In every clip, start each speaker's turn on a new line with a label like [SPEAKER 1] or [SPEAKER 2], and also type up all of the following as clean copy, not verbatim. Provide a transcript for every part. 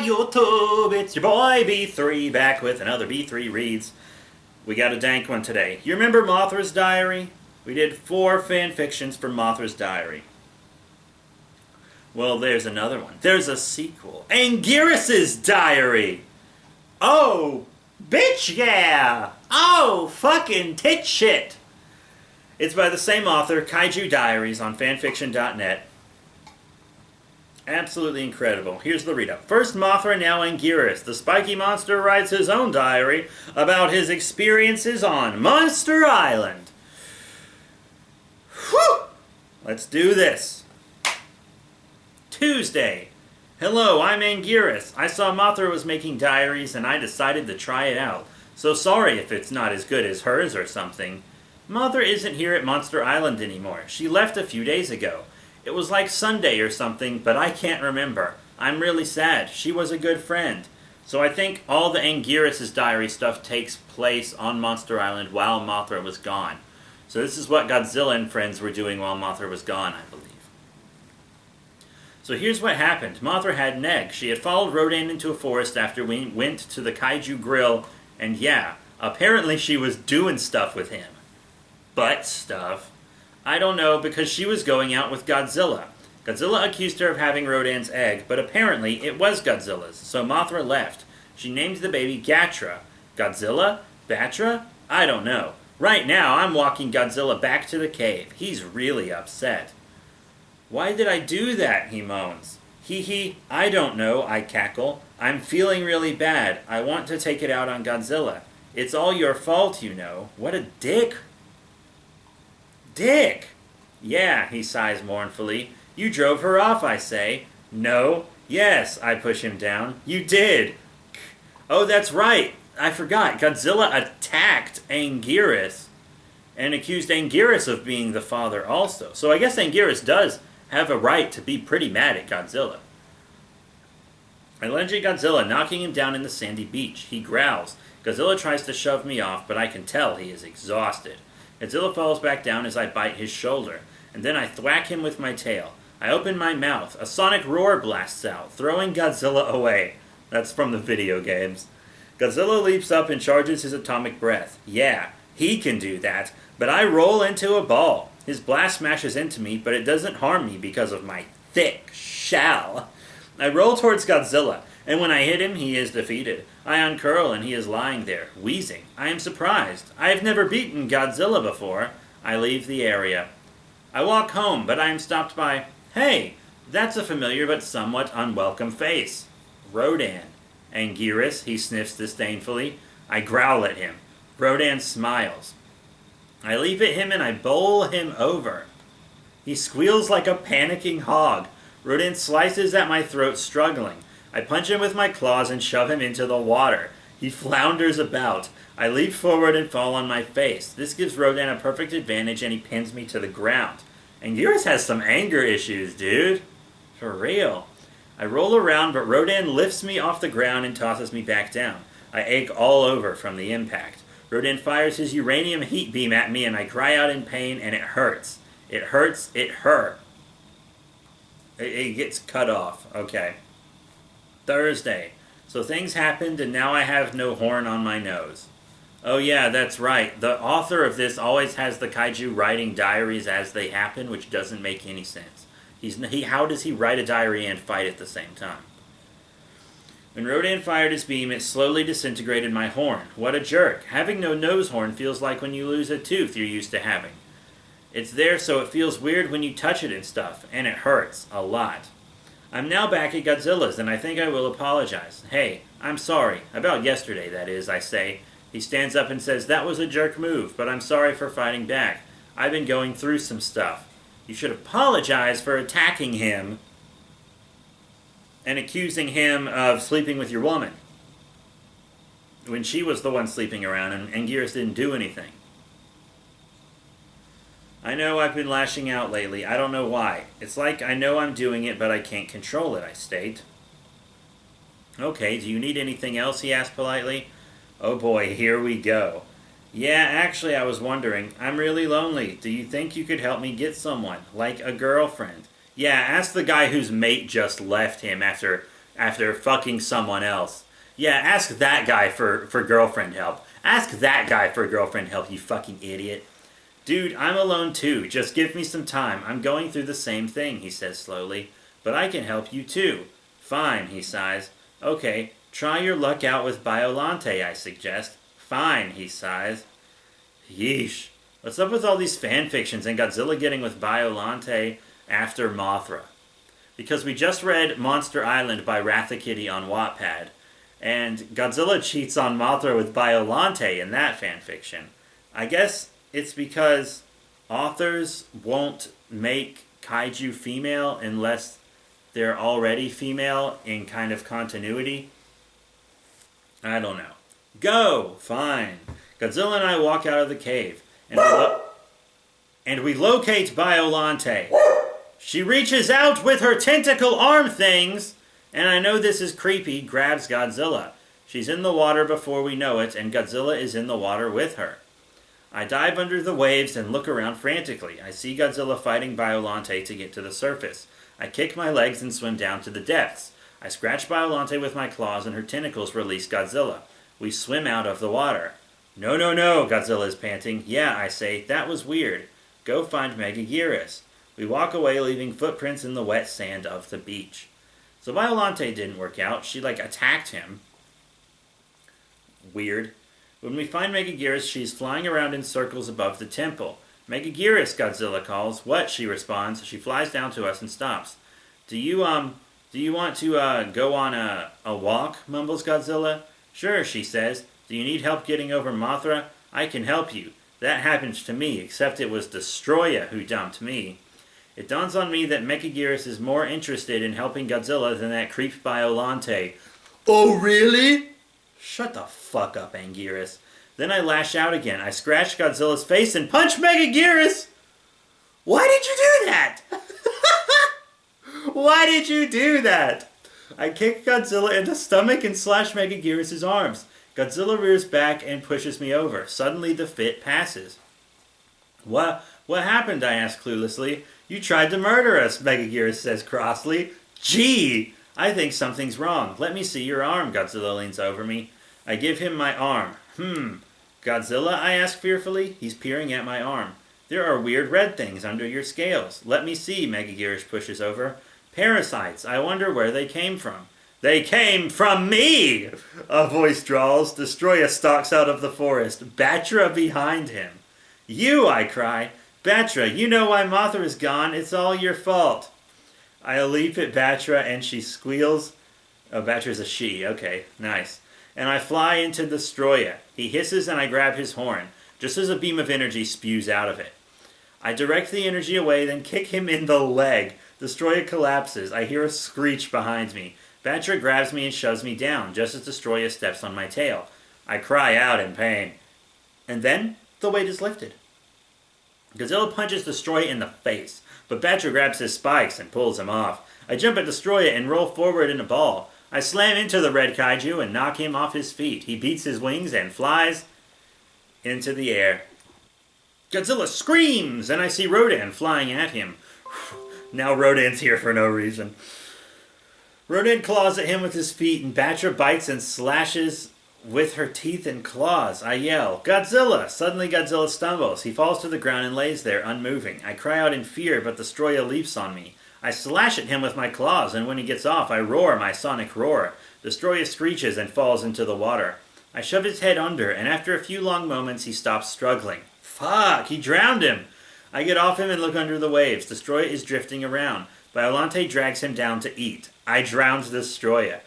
[SPEAKER 1] YouTube, it's your boy B3 back with another B3 Reads. We got a dank one today. You remember Mothra's Diary? We did 4 fan fictions for Mothra's Diary. Well, there's another one. There's a sequel. ANGUIRUS' Diary! Oh, bitch yeah! Oh, fucking tit shit! It's by the same author, Kaiju Diaries, on fanfiction.net. Absolutely incredible. Here's the read-up. First Mothra, now ANGUIRUS. The spiky monster writes his own diary about his experiences on Monster Island. Whew! Let's do this. Tuesday. Hello, I'm ANGUIRUS. I saw Mothra was making diaries and I decided to try it out. So sorry if it's not as good as hers or something. Mothra isn't here at Monster Island anymore. She left a few days ago. It was like Sunday or something, but I can't remember. I'm really sad. She was a good friend. So I think all the ANGUIRUS' diary stuff takes place on Monster Island while Mothra was gone. So this is what Godzilla and friends were doing while Mothra was gone, I believe. So here's what happened. Mothra had an egg. She had followed Rodan into a forest after we went to the Kaiju Grill, and yeah, apparently she was doing stuff with him. Butt stuff. I don't know, because she was going out with Godzilla. Godzilla accused her of having Rodan's egg, but apparently it was Godzilla's, so Mothra left. She named the baby Gatra. Godzilla? Batra? I don't know. Right now, I'm walking Godzilla back to the cave. He's really upset. Why did I do that? He moans. Hee hee, I don't know, I cackle. I'm feeling really bad. I want to take it out on Godzilla. It's all your fault, you know. What a dick. Dick! Yeah, he sighs mournfully. You drove her off, I say. No. Yes, I push him down. You did. Oh, that's right. I forgot. Godzilla attacked ANGUIRUS and accused ANGUIRUS of being the father also. So I guess ANGUIRUS does have a right to be pretty mad at Godzilla. I lunge at Godzilla, knocking him down in the sandy beach. He growls. Godzilla tries to shove me off, but I can tell he is exhausted. Godzilla falls back down as I bite his shoulder, and then I thwack him with my tail. I open my mouth. A sonic roar blasts out, throwing Godzilla away. That's from the video games. Godzilla leaps up and charges his atomic breath. Yeah, he can do that, but I roll into a ball. His blast smashes into me, but it doesn't harm me because of my thick shell. I roll towards Godzilla, and when I hit him, he is defeated. I uncurl, and he is lying there, wheezing. I am surprised. I have never beaten Godzilla before. I leave the area. I walk home, but I am stopped by, hey, that's a familiar but somewhat unwelcome face. Rodan. ANGUIRUS, he sniffs disdainfully. I growl at him. Rodan smiles. I leap at him and I bowl him over. He squeals like a panicking hog. Rodan slices at my throat, struggling. I punch him with my claws and shove him into the water. He flounders about. I leap forward and fall on my face. This gives Rodan a perfect advantage and he pins me to the ground. ANGUIRUS has some anger issues, dude. For real. I roll around, but Rodan lifts me off the ground and tosses me back down. I ache all over from the impact. Rodan fires his uranium heat beam at me and I cry out in pain and it hurts. It hurts, it hurt. It gets cut off. Okay. Thursday. So things happened and now I have no horn on my nose. Oh yeah, that's right. The author of this always has the kaiju writing diaries as they happen, which doesn't make any sense. How does he write a diary and fight at the same time? When Rodan fired his beam, it slowly disintegrated my horn. What a jerk. Having no nose horn feels like when you lose a tooth you're used to having. It's there so it feels weird when you touch it and stuff, and it hurts a lot. I'm now back at Godzilla's, and I think I will apologize. Hey, I'm sorry. About yesterday, that is, I say. He stands up and says, that was a jerk move, but I'm sorry for fighting back. I've been going through some stuff. You should apologize for attacking him and accusing him of sleeping with your woman when she was the one sleeping around and ANGUIRUS didn't do anything. I know I've been lashing out lately. I don't know why. It's like I know I'm doing it, but I can't control it, I state. Okay, do you need anything else? He asked politely. Oh boy, here we go. Yeah, actually, I was wondering. I'm really lonely. Do you think you could help me get someone? Like a girlfriend? Yeah, ask the guy whose mate just left him after after fucking someone else. Yeah, ask that guy for girlfriend help. Ask that guy for girlfriend help, you fucking idiot. Dude, I'm alone too. Just give me some time. I'm going through the same thing, he says slowly. But I can help you too. Fine, he sighs. Okay, try your luck out with Biolante, I suggest. Fine, he sighs. Yeesh. What's up with all these fan fictions and Godzilla getting with Biolante after Mothra? Because we just read Monster Island by Rathakitty on Wattpad, and Godzilla cheats on Mothra with Biolante in that fanfiction. I guess it's because authors won't make kaiju female unless they're already female in kind of continuity. I don't know. Go! Fine. Godzilla and I walk out of the cave, and we locate Biolante. She reaches out with her tentacle arm things, and I know this is creepy, grabs Godzilla. She's in the water before we know it, and Godzilla is in the water with her. I dive under the waves and look around frantically. I see Godzilla fighting Biolante to get to the surface. I kick my legs and swim down to the depths. I scratch Biolante with my claws and her tentacles release Godzilla. We swim out of the water. No, no, no, Godzilla is panting. Yeah, I say, that was weird. Go find Megaguirus. We walk away, leaving footprints in the wet sand of the beach. So Biolante didn't work out. She, attacked him. Weird. When we find Megaguirus, she's flying around in circles above the temple. Megaguirus, Godzilla calls. What? She responds. She flies down to us and stops. Do you want to, go on a walk? Mumbles Godzilla. Sure, she says. Do you need help getting over Mothra? I can help you. That happened to me, except it was Destroya who dumped me. It dawns on me that Megaguirus is more interested in helping Godzilla than that creep Biolante. Oh, really? Shut the fuck up, Anguirus. Then I lash out again. I scratch Godzilla's face and punch Megaguirus! Why did you do that? Why did you do that? I kick Godzilla in the stomach and slash Megaguirus' arms. Godzilla rears back and pushes me over. Suddenly the fit passes. What happened? I ask cluelessly. You tried to murder us, Megaguirus says crossly. Gee! I think something's wrong. Let me see your arm, Godzilla leans over me. I give him my arm. Godzilla, I ask fearfully. He's peering at my arm. There are weird red things under your scales. Let me see, Megaguirus pushes over. Parasites. I wonder where they came from. They came from me! A voice drawls. Destroya stalks out of the forest. Batra behind him. You, I cry. Batra, you know why Mothra is gone. It's all your fault. I leap at Batra and she squeals. Oh, Batra's a she. Okay, nice. And I fly into Destroya. He hisses and I grab his horn, just as a beam of energy spews out of it. I direct the energy away, then kick him in the leg. Destroya collapses. I hear a screech behind me. Batra grabs me and shoves me down, just as Destroya steps on my tail. I cry out in pain. And then, the weight is lifted. Godzilla punches Destroya in the face, but Batra grabs his spikes and pulls him off. I jump at Destroya and roll forward in a ball. I slam into the red kaiju and knock him off his feet. He beats his wings and flies into the air. Godzilla screams, and I see Rodan flying at him. Now Rodan's here for no reason. Rodan claws at him with his feet, and Batra bites and slashes with her teeth and claws. I yell, Godzilla! Suddenly Godzilla stumbles. He falls to the ground and lays there, unmoving. I cry out in fear, but Destroya leaps on me. I slash at him with my claws, and when he gets off, I roar my sonic roar. Destroya screeches and falls into the water. I shove his head under, and after a few long moments, he stops struggling. Fuck! He drowned him! I get off him and look under the waves. Destroya is drifting around. Biolante drags him down to eat. I drowned Destroya.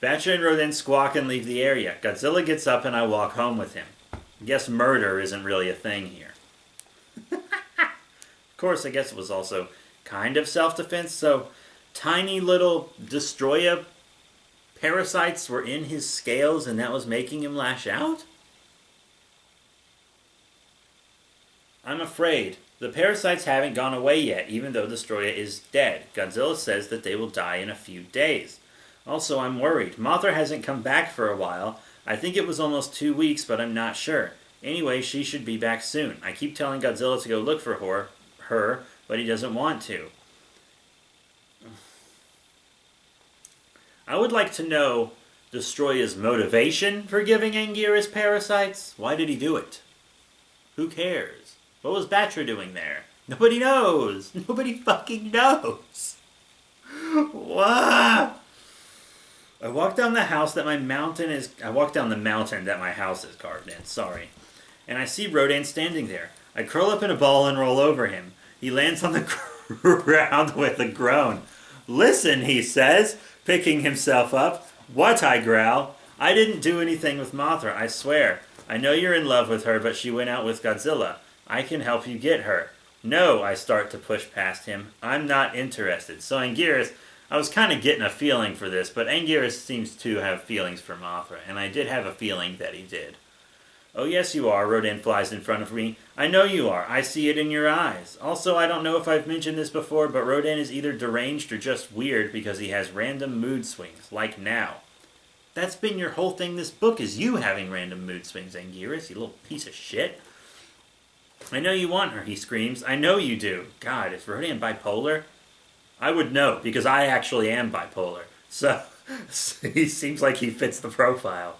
[SPEAKER 1] Batra and Rodan squawk and leave the area. Godzilla gets up and I walk home with him. I guess murder isn't really a thing here. Of course, I guess it was also kind of self-defense, so tiny little Destroya parasites were in his scales and that was making him lash out? I'm afraid. The parasites haven't gone away yet, even though Destroya is dead. Godzilla says that they will die in a few days. Also, I'm worried. Mothra hasn't come back for a while. I think it was almost 2 weeks, but I'm not sure. Anyway, she should be back soon. I keep telling Godzilla to go look for her, but he doesn't want to. I would like to know Destroya's motivation for giving Anguirus parasites. Why did he do it? Who cares? What was Batra doing there? Nobody knows. Nobody fucking knows. What? I walk down the mountain that my house is carved in. Sorry. And I see Rodan standing there. I curl up in a ball and roll over him. He lands on the ground with a groan. Listen, he says, picking himself up. What, I growl. I didn't do anything with Mothra, I swear. I know you're in love with her, but she went out with Godzilla. I can help you get her. No, I start to push past him. I'm not interested. So Anguirus, I was kind of getting a feeling for this, but Anguirus seems to have feelings for Mothra, and I did have a feeling that he did. Oh, yes, you are, Rodan flies in front of me. I know you are. I see it in your eyes. Also, I don't know if I've mentioned this before, but Rodan is either deranged or just weird because he has random mood swings, like now. That's been your whole thing this book, is you having random mood swings, Anguirus, you little piece of shit. I know you want her, he screams. I know you do. God, is Rodan bipolar? I would know, because I actually am bipolar. So, he seems like he fits the profile.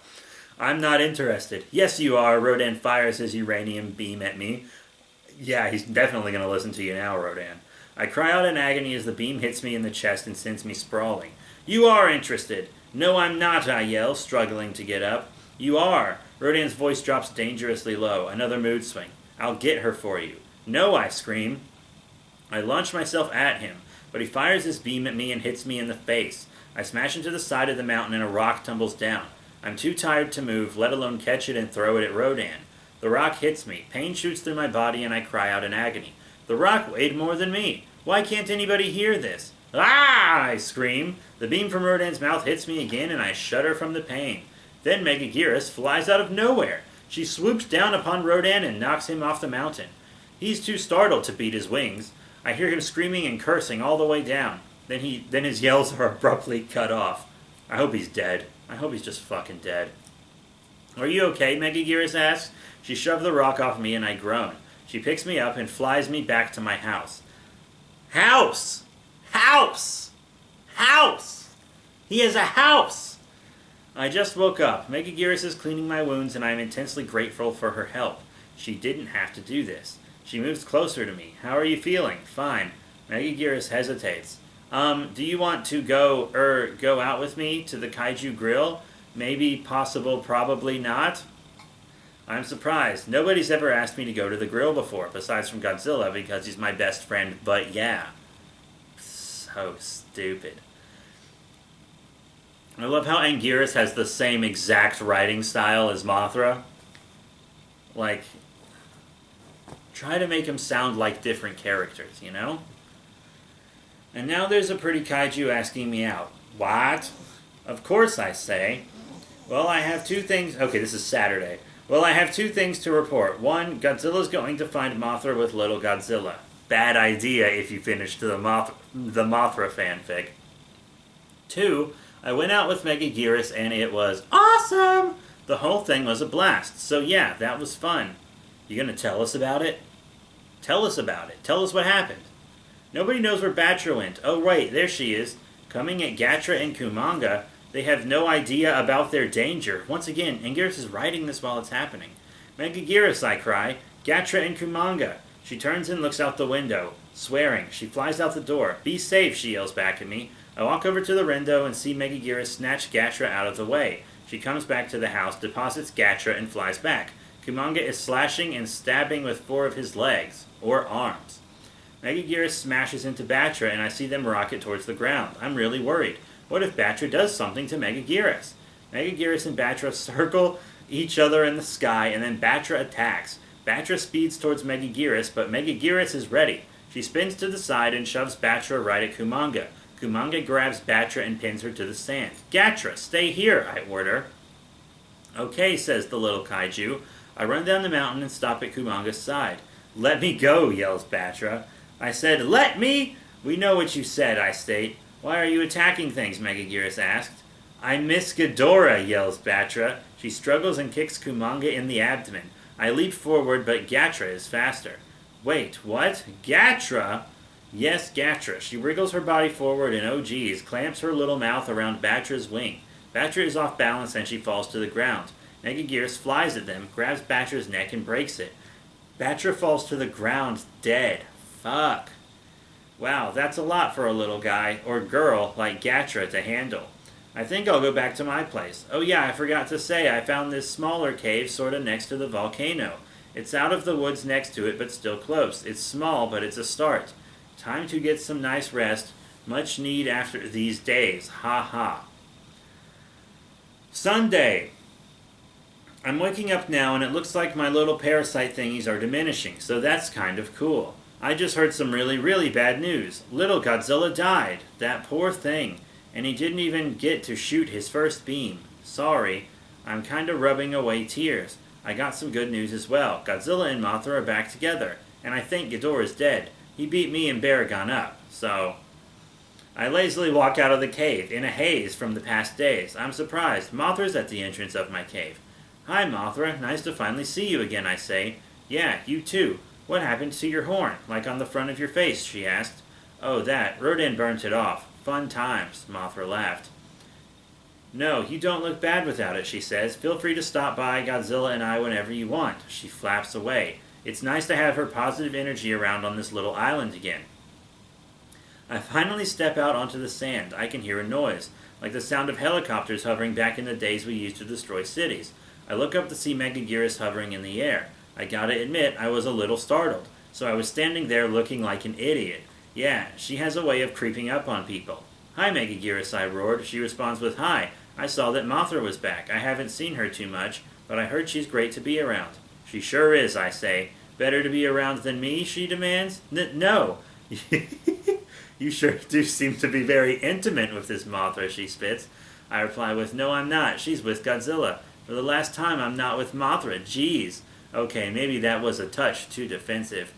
[SPEAKER 1] I'm not interested. Yes, you are. Rodan fires his uranium beam at me. Yeah, he's definitely going to listen to you now, Rodan. I cry out in agony as the beam hits me in the chest and sends me sprawling. You are interested. No, I'm not, I yell, struggling to get up. You are. Rodan's voice drops dangerously low. Another mood swing. I'll get her for you. No, I scream. I launch myself at him, but he fires his beam at me and hits me in the face. I smash into the side of the mountain and a rock tumbles down. I'm too tired to move, let alone catch it and throw it at Rodan. The rock hits me. Pain shoots through my body and I cry out in agony. The rock weighed more than me. Why can't anybody hear this? Ah! I scream. The beam from Rodan's mouth hits me again and I shudder from the pain. Then Megaguirus flies out of nowhere. She swoops down upon Rodan and knocks him off the mountain. He's too startled to beat his wings. I hear him screaming and cursing all the way down. Then his yells are abruptly cut off. I hope he's dead. I hope he's just fucking dead. Are you okay? Megaguirus asks. She shoved the rock off me and I groan. She picks me up and flies me back to my house. House! House! House! He has a house! I just woke up. Megaguirus is cleaning my wounds and I am intensely grateful for her help. She didn't have to do this. She moves closer to me. How are you feeling? Fine. Megaguirus hesitates. Do you want to go out with me to the Kaiju Grill? Maybe, possible, probably not? I'm surprised. Nobody's ever asked me to go to the grill before, besides from Godzilla, because he's my best friend, but yeah. So stupid. I love how Anguirus has the same exact writing style as Mothra. Like, try to make him sound like different characters, you know? And now there's a pretty kaiju asking me out. What? Of course, I say. Well, I have two things... Okay, this is Saturday. Well, I have two things to report. One, Godzilla's going to find Mothra with little Godzilla. Bad idea if you finish the Mothra fanfic. Two, I went out with Megaguirus and it was awesome! The whole thing was a blast. So yeah, that was fun. You gonna tell us about it? Tell us about it. Tell us what happened. Nobody knows where Batra went. Oh, right, there she is. Coming at Gatra and Kumanga. They have no idea about their danger. Once again, Anguirus is writing this while it's happening. Megaguirus, I cry. Gatra and Kumanga. She turns and looks out the window, swearing. She flies out the door. Be safe, she yells back at me. I walk over to the window and see Megaguirus snatch Gatra out of the way. She comes back to the house, deposits Gatra, and flies back. Kumanga is slashing and stabbing with 4 of his legs, or arms. Megaguirus smashes into Batra, and I see them rocket towards the ground. I'm really worried. What if Batra does something to Megaguirus? Megaguirus and Batra circle each other in the sky, and then Batra attacks. Batra speeds towards Megaguirus, but Megaguirus is ready. She spins to the side and shoves Batra right at Kumanga. Kumanga grabs Batra and pins her to the sand. Gatra, stay here, I order. Okay, says the little kaiju. I run down the mountain and stop at Kumanga's side. Let me go, yells Batra. I said, let me? We know what you said, I state. Why are you attacking things, Megaguirus asked. I miss Ghidorah, yells Batra. She struggles and kicks Kumanga in the abdomen. I leap forward, but Gatra is faster. Wait, what? Gatra? Yes, Gatra. She wriggles her body forward and, oh geez, clamps her little mouth around Batra's wing. Batra is off balance and she falls to the ground. Megagearus flies at them, grabs Batra's neck and breaks it. Batra falls to the ground, dead. Fuck. Wow, that's a lot for a little guy, or girl, like Gatra to handle. I think I'll go back to my place. Oh yeah, I forgot to say, I found this smaller cave sorta next to the volcano. It's out of the woods next to it, but still close. It's small, but it's a start. Time to get some nice rest. Much need after these days. Ha ha. Sunday. I'm waking up now and it looks like my little parasite thingies are diminishing, so that's kind of cool. I just heard some really, really bad news. Little Godzilla died. That poor thing. And he didn't even get to shoot his first beam. Sorry. I'm kinda rubbing away tears. I got some good news as well. Godzilla and Mothra are back together. And I think Ghidorah is dead. He beat me and Baragon up. So... I lazily walk out of the cave, in a haze from the past days. I'm surprised. Mothra's at the entrance of my cave. Hi, Mothra. Nice to finally see you again, I say. Yeah, you too. What happened to your horn? Like on the front of your face, she asked. Oh, that. Rodan burnt it off. Fun times, Mothra laughed. No, you don't look bad without it, she says. Feel free to stop by Godzilla and I whenever you want. She flaps away. It's nice to have her positive energy around on this little island again. I finally step out onto the sand. I can hear a noise, like the sound of helicopters hovering back in the days we used to destroy cities. I look up to see Megagearus hovering in the air. I gotta admit, I was a little startled, so I was standing there looking like an idiot. Yeah, she has a way of creeping up on people. Hi, Megagearus, I roared. She responds with, Hi. I saw that Mothra was back. I haven't seen her too much, but I heard she's great to be around. She sure is, I say. Better to be around than me, she demands. No. You sure do seem to be very intimate with this Mothra, she spits. I reply with, No, I'm not. She's with Godzilla. For the last time, I'm not with Mothra. Jeez. Okay, maybe that was a touch too defensive.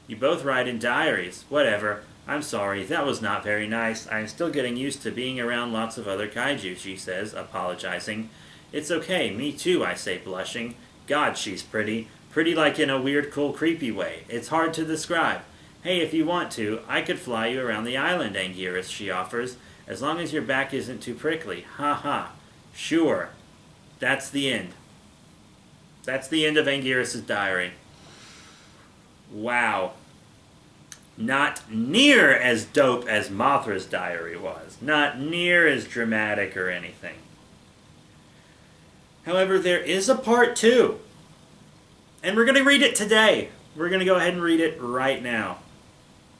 [SPEAKER 1] You both write in diaries. Whatever. I'm sorry. That was not very nice. I'm still getting used to being around lots of other kaiju, she says, apologizing. It's okay. Me too, I say, blushing. God, she's pretty. Pretty like in a weird, cool, creepy way. It's hard to describe. Hey, if you want to, I could fly you around the island, Anguirus, she offers, as long as your back isn't too prickly. Ha ha. Sure. That's the end. That's the end of Anguirus' diary. Wow. Not near as dope as Mothra's diary was. Not near as dramatic or anything. However, there is a part 2. And we're going to read it today. We're going to go ahead and read it right now.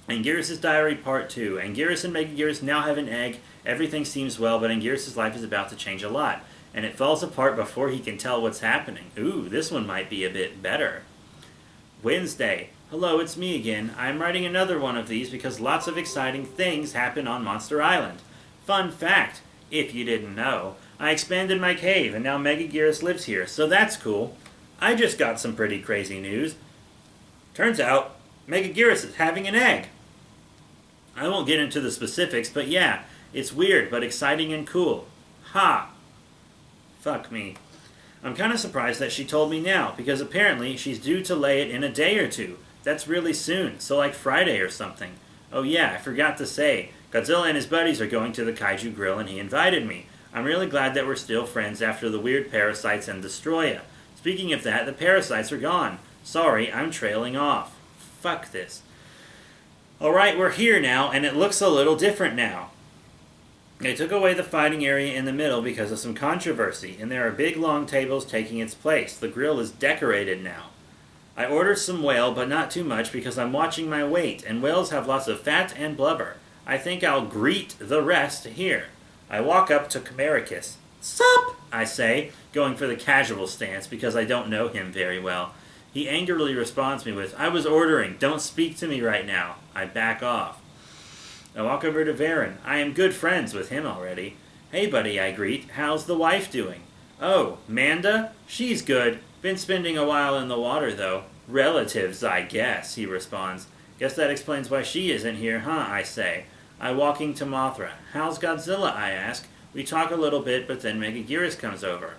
[SPEAKER 1] Anguirus' Diary Part 2. Anguirus and Megagearus now have an egg. Everything seems well, but Anguirus' life is about to change a lot. And it falls apart before he can tell what's happening. Ooh, this one might be a bit better. Wednesday. Hello, it's me again. I'm writing another one of these because lots of exciting things happen on Monster Island. Fun fact, if you didn't know, I expanded my cave and now Megagearus lives here, so that's cool. I just got some pretty crazy news. Turns out, Megagearus is having an egg. I won't get into the specifics, but yeah, it's weird but exciting and cool. Ha! Fuck me. I'm kind of surprised that she told me now, because apparently she's due to lay it in a day or two. That's really soon, so like Friday or something. Oh yeah, I forgot to say, Godzilla and his buddies are going to the Kaiju Grill and he invited me. I'm really glad that we're still friends after the weird parasites and Destroya. Speaking of that, the parasites are gone. Sorry, I'm trailing off. Fuck this. Alright, we're here now, and it looks a little different now. They took away the fighting area in the middle because of some controversy, and there are big long tables taking its place. The grill is decorated now. I ordered some whale, but not too much because I'm watching my weight, and whales have lots of fat and blubber. I think I'll greet the rest here. I walk up to Chimericus. Sup? I say, going for the casual stance because I don't know him very well. He angrily responds me with, I was ordering, don't speak to me right now. I back off. I walk over to Varen. I am good friends with him already. Hey buddy, I greet. How's the wife doing? Oh, Manda? She's good. Been spending a while in the water though. Relatives, I guess, he responds. Guess that explains why she isn't here, huh, I say. I walking to Mothra. How's Godzilla, I ask. We talk a little bit, but then Megagearus comes over.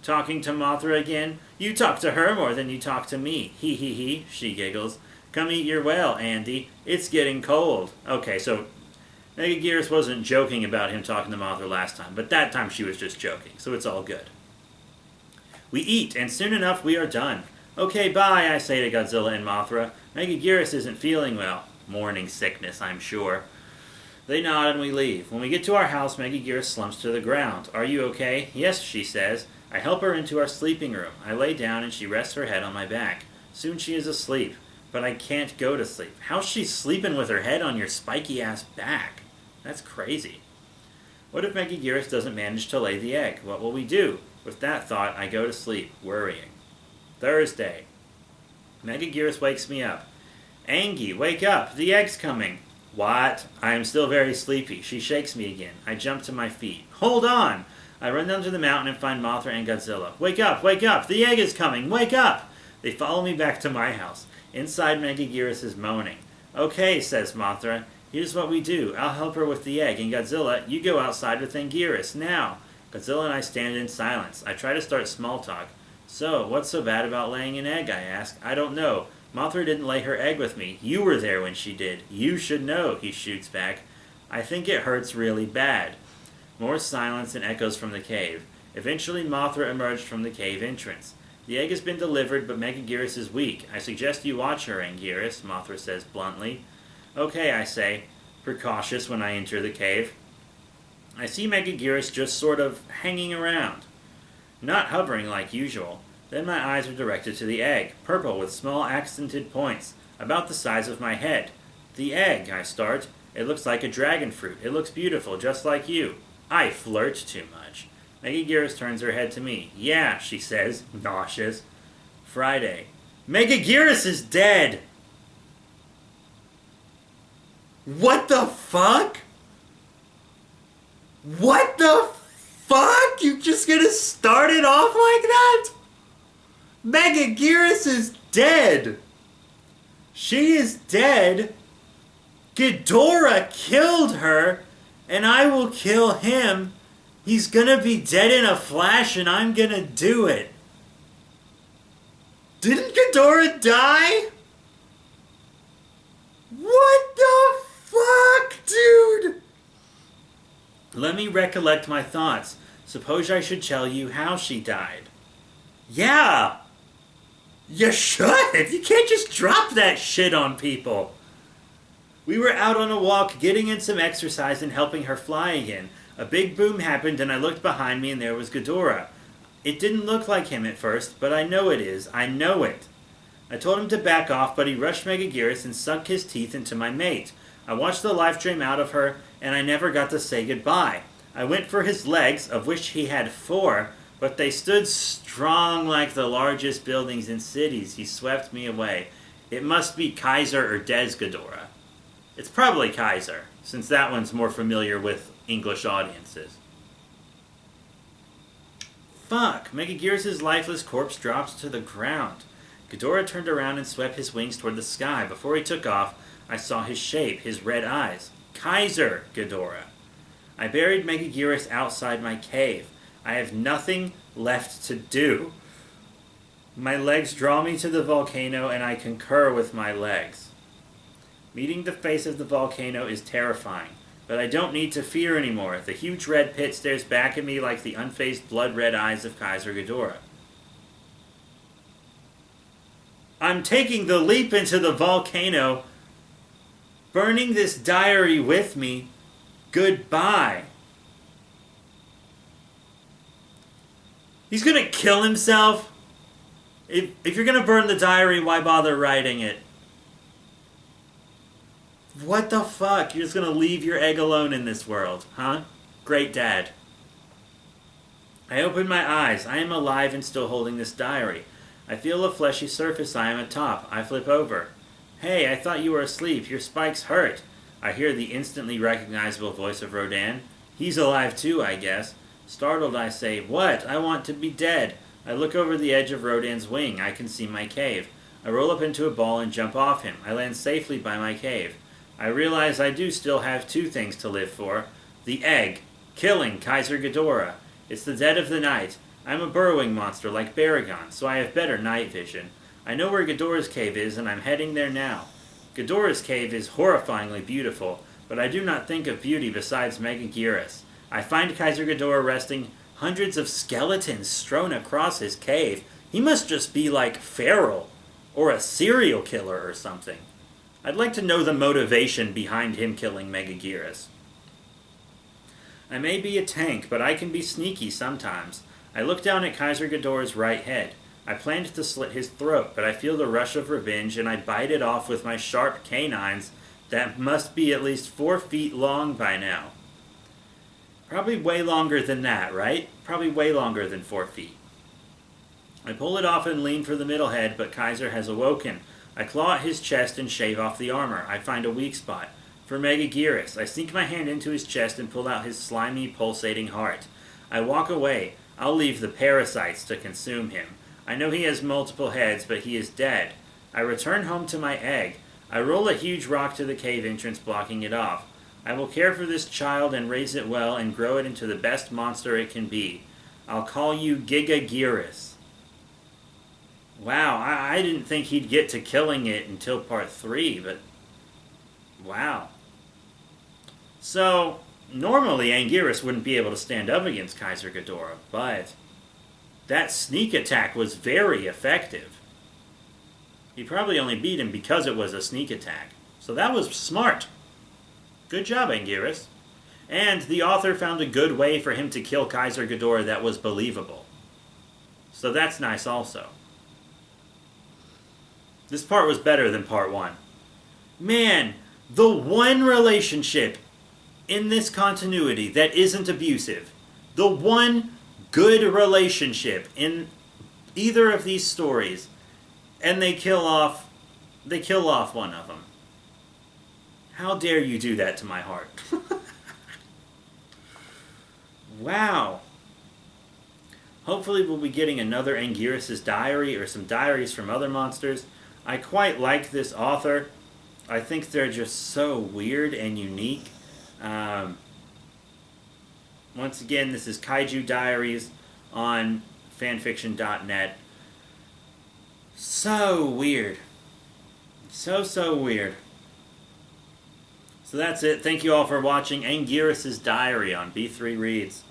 [SPEAKER 1] Talking to Mothra again? You talk to her more than you talk to me. He, she giggles. Come eat your whale, Andy. It's getting cold. Okay, so Megaguirus wasn't joking about him talking to Mothra last time, but that time she was just joking, so it's all good. We eat, and soon enough we are done. Okay, bye, I say to Godzilla and Mothra. Megaguirus isn't feeling well. Morning sickness, I'm sure. They nod and we leave. When we get to our house, Megaguirus slumps to the ground. Are you okay? Yes, she says. I help her into our sleeping room. I lay down and she rests her head on my back. Soon she is asleep, but I can't go to sleep. How's she sleeping with her head on your spiky-ass back? That's crazy. What if Megaguirus doesn't manage to lay the egg? What will we do? With that thought, I go to sleep, worrying. Thursday. Megaguirus wakes me up. Angie, wake up! The egg's coming! What? I am still very sleepy. She shakes me again. I jump to my feet. Hold on! I run down to the mountain and find Mothra and Godzilla. Wake up! Wake up! The egg is coming! Wake up! They follow me back to my house. Inside, Megaguirus is moaning. Okay, says Mothra. Here's what we do. I'll help her with the egg, and Godzilla, you go outside with Anguirus, now! Godzilla and I stand in silence. I try to start small talk. So, what's so bad about laying an egg, I ask. I don't know. Mothra didn't lay her egg with me. You were there when she did. You should know, he shoots back. I think it hurts really bad. More silence and echoes from the cave. Eventually, Mothra emerged from the cave entrance. The egg has been delivered, but Megaguirus is weak. I suggest you watch her, Anguirus, Mothra says bluntly. Okay, I say, precautious when I enter the cave. I see Megaguirus just sort of hanging around. Not hovering like usual. Then my eyes are directed to the egg, purple with small accented points, about the size of my head. The egg, I start. It looks like a dragon fruit. It looks beautiful, just like you. I flirt too much. Megaguirus turns her head to me. Yeah, she says, nauseous. Friday. Megaguirus is dead! What the fuck? What the fuck? You just gonna start it off like that? Megaguirus is dead! She is dead. Ghidorah killed her, and I will kill him. He's gonna be dead in a flash, and I'm gonna do it. Didn't Ghidorah die? What the fuck, dude? Let me recollect my thoughts. Suppose I should tell you how she died. Yeah! You should! You can't just drop that shit on people! We were out on a walk, getting in some exercise and helping her fly again. A big boom happened and I looked behind me and there was Ghidorah. It didn't look like him at first, but I know it is. I know it. I told him to back off, but he rushed Megaguirus and sunk his teeth into my mate. I watched the life drain out of her, and I never got to say goodbye. I went for his legs, of which he had 4, but they stood strong like the largest buildings in cities. He swept me away. It must be Kaiser or Des Ghidorah. It's probably Kaiser, since that one's more familiar with English audiences. Fuck! Megaguirus' lifeless corpse drops to the ground. Ghidorah turned around and swept his wings toward the sky. Before he took off, I saw his shape, his red eyes. Kaiser Ghidorah. I buried Megaguirus outside my cave. I have nothing left to do. My legs draw me to the volcano, and I concur with my legs. Meeting the face of the volcano is terrifying, but I don't need to fear anymore. The huge red pit stares back at me like the unfazed blood-red eyes of Kaiser Ghidorah. I'm taking the leap into the volcano, burning this diary with me. Goodbye. He's gonna kill himself? If you're gonna burn the diary, why bother writing it? What the fuck? You're just gonna leave your egg alone in this world, huh? Great dad. I open my eyes. I am alive and still holding this diary. I feel a fleshy surface I am atop. I flip over. Hey, I thought you were asleep. Your spikes hurt. I hear the instantly recognizable voice of Rodan. He's alive too, I guess. Startled, I say, What? I want to be dead. I look over the edge of Rodan's wing. I can see my cave. I roll up into a ball and jump off him. I land safely by my cave. I realize I do still have 2 things to live for. The egg. Killing Kaiser Ghidorah. It's the dead of the night. I'm a burrowing monster like Baragon, so I have better night vision. I know where Ghidorah's cave is, and I'm heading there now. Ghidorah's cave is horrifyingly beautiful, but I do not think of beauty besides Megaguirus. I find Kaiser Ghidorah resting, hundreds of skeletons strewn across his cave. He must just be like feral, or a serial killer or something. I'd like to know the motivation behind him killing Megaguirus. I may be a tank, but I can be sneaky sometimes. I look down at Kaiser Ghidorah's right head. I planned to slit his throat, but I feel the rush of revenge, and I bite it off with my sharp canines that must be at least 4 feet long by now. Probably way longer than that, right? Probably way longer than 4 feet. I pull it off and lean for the middle head, but Kaiser has awoken. I claw at his chest and shave off the armor. I find a weak spot. For Megaguirus, I sink my hand into his chest and pull out his slimy, pulsating heart. I walk away. I'll leave the parasites to consume him. I know he has multiple heads, but he is dead. I return home to my egg. I roll a huge rock to the cave entrance, blocking it off. I will care for this child and raise it well and grow it into the best monster it can be. I'll call you Gigaguirus. Wow, I didn't think he'd get to killing it until part 3, but wow. So, normally Anguirus wouldn't be able to stand up against Kaiser Ghidorah, but that sneak attack was very effective. He probably only beat him because it was a sneak attack. So that was smart. Good job, Anguirus. And the author found a good way for him to kill Kaiser Ghidorah that was believable. So that's nice also. This part was better than part 1. Man, the one relationship in this continuity that isn't abusive, the one good relationship in either of these stories, and they kill off one of them. How dare you do that to my heart? Wow. Hopefully we'll be getting another Anguirus' diary or some diaries from other monsters. I quite like this author. I think they're just so weird and unique. Once again, this is Kaiju Diaries on fanfiction.net. So weird. So weird. So that's it. Thank you all for watching Anguirus' Diary on B3 Reads.